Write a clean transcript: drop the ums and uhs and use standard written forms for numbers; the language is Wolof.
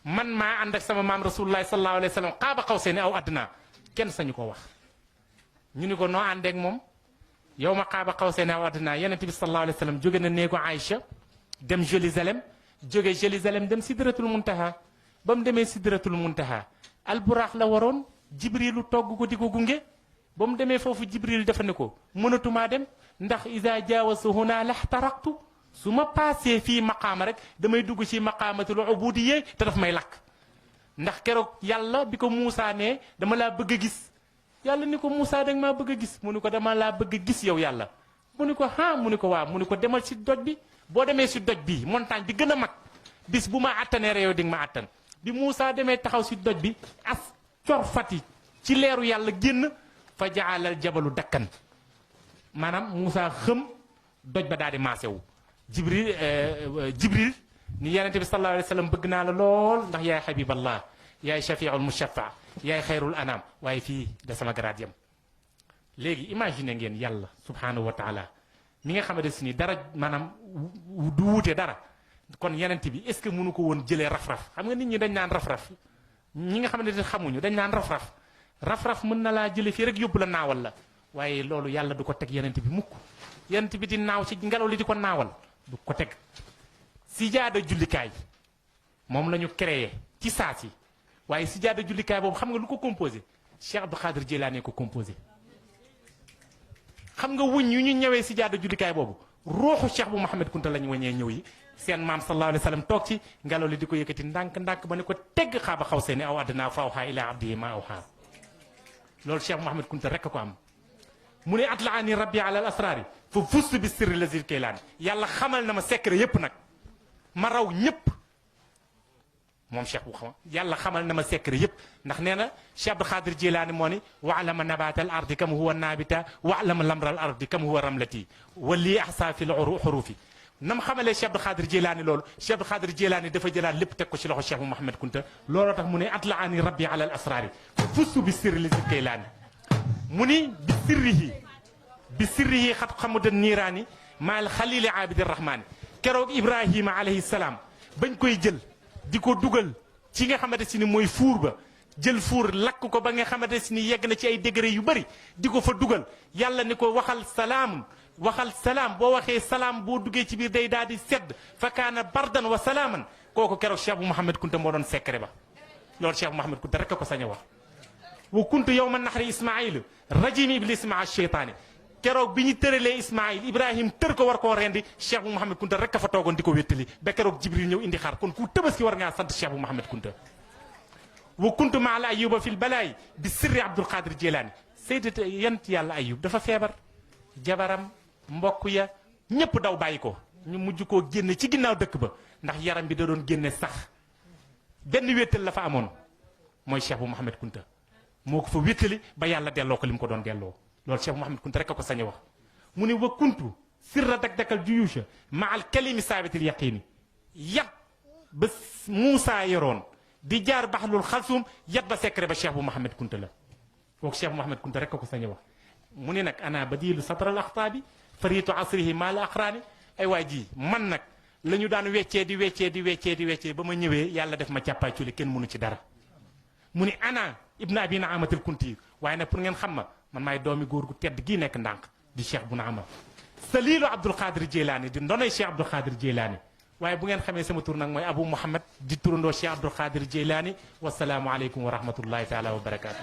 man maa ànd ak sama maam rasulullah sallallahu alayhi wa sallam qaaba qawsayni aw adnaa kenn sañu ko wax ñu ni ko noo àndeek moom yow ma qaaba qawsayni aw adnaa yonent bi sallallahu alayhi wa sallam jóge na néegu Aïcha dem Jérusalem jóge Jérusalem dem sidratul muntaha ba mu demee sidratul muntaha alburaax la waroon jibrilu togg ko di ko gunge ba mu demee foofu jibril dafa ne ko mënatumaa dem ndax isa jaawasu huna laxtaraqtu su ma paasee fii maqaama rek damay dugg ci maqaamatul ubudiyya te daf may lakk ndax keroog yàlla bi ko Moussa ne dama laa bëgg a gis yàlla ni ko Moussa danga maa bëgg a gis mu ni ko dama laa bëgg a gis yow yàlla mu ni ko ah mu ni ko waaw mu ni ko demal ci doj bi boo demee ci doj bi montagne bi gën a mag bis bu ma attanee rek yow di nga ma attan bi Moussa demee taxaw ci doj bi as cor fati ci leeru yàlla génn fa jaalal jabalu dakkan maanaam Moussa xëm doj ba daal di maase wu jibril ni yonent bi sallallahu alayhi wa sallam bëgg naa la lool ndax yaay habiballah yaay shafiul mushaffa yaay xayrul anam waaye fii da sama garaat yam léegi imagine ngeen yàlla subhanahu wa taala mi nga xamante si ni dara maanaam du wuute dara kon yonent bi est ce que mënu ko woon jëlee raf-raf xam nga nit ñi dañ naan raf-raf ñi nga xamante ne xamuñu dañ naan raf-raf raf-raf mën na laa jële fii rek yóbbu la naawal la waaye loolu yàlla du ko teg yonent bi mukk yonent bi di naaw ci ngelaw li di ko naawal du ko teg sijaada jullikaay moom la ñu créé ci saa si waaye sijaada jullikaay boobu xam nga lu ko composé Cheikh Abdou Khadir Jilani ko composé xam nga wuñ yu ñu ñëwee sijaada jullikaay boobu ruuxu Cheikh bu Mouhamed Kunta lañu wañee ñëw yi seen maam sallallahu alayhi wa sallam toog ci ngelaw li di ko yëkkati ndànk-ndànk ba ne ko tegg xaaba xaw seeni aw adnaa fa awhaa ilaa abdihi maa awhaa loolu Cheikh Mouhamed Kunta rek ko am mu ne atlaani rabbi ala al asraari fa fustu bi sirri lazil kaylaani yàlla xamal na ma secret yépp nag ma raw ñëpp moom Cheikh bu xam yàlla xamal na ma secret yépp ndax nee na Cheikh Abdou Khadir Jilaani moo ni wa'lama nabaata al ardi kam huwa naabita wa'lama lamra al ardi kam huwa ramlati wa lii ahsa fi l xurufi nam xamalee Cheikh Abdou Khadir Jilaani loolu Cheikh Abdou Khadir Jilaani dafa jëlaat lépp teg ko ci loxo Cheikh bu Mouhamed Kunta looloo tax mu ne atlaani rabbi ala al asraari fa fustu bi sirri lazil kaylaani mu ni bi sirrihi xat xamudan niiraani maal xalili abidi rahmaani keroog Ibrahima alayhi salaam bañ koy jël di ko dugal ci nga xamante si ni mooy fuur ba jël fuur lakk ko ba nga xamante si ni yegg na ci ay degré yu bëri di ko fa dugal yàlla ni ko waxal salaam boo waxee salaam boo duggee ci biir day daal di sedd fa kaana bardan wa salaaman kooku keroog Cheikh bu Mouhamed Kunta moo doon secret ba loolu Cheikh bu Mouhamed Kunta rek ko sañ a wax wa kuntu yawma naxri ismail rajimi iblis maa cheytaani keroog bi ñu tëralee Ismaïl Ibrahim tër ko war koo rendi Cheikh bu Mouhamed Kunta rek ka fa toogoon di ko wéttali ba keroog Jibril ñëw indi xar kon ku tabaski war ngaa sant Cheikh bu Mouhamed Kunta wa kuntu maa la ayuba fil balaay bi sirri Abdul Qadir Jilani sayyidat yant yàlla ayub dafa feebar jabaram mbokk ya ñépp daw bàyyi ko ñu mujj koo génne ci ginnaaw dëkk ba ndax yaram bi da doon génne sax benn wéttal la fa amoon mooy Cheikh bu Mouhamed Kunta moo ko fa wéttali ba yàlla delloo ko li mu ko doon delloo loolu Cheikh Mouhamed Kunta rek a ko sañ a wax mu ne wa kuntu sirra dak-dakal juyuusha ma al kalimi saabitil yaqiini yat ba Moussa yoroon di jaar baxlul xalsum yat ba secret ba Cheikh bu Mouhamed Kunta la kooku Cheikh Mouhamed Kunta rek a ko sañ a wax mu ne nag ana badilu satral axtaabi fariitu asrihi maa la aqraani ay waay ji man nag la ñu daan weccee ba ma ñëwee yàlla def ma càppaaculi kenn mënu ci dara mu ni ana ibnu abi naamatil kunti waaye nag pour ngeen xam ma man maay doomi góor gu tedd gii nekk ndànk di Cheikh bu Naama salilu Abdul Qadir Jilani di ndonay Cheikh Abdul Qadir Jilani waaye bu ngeen xamee sama tur nag mooy Abou Mouhamed di turandoo Cheikh Abdul Qadir Jilani wasalaamu aleykum wa rahmatullahi taala wa barakaatu.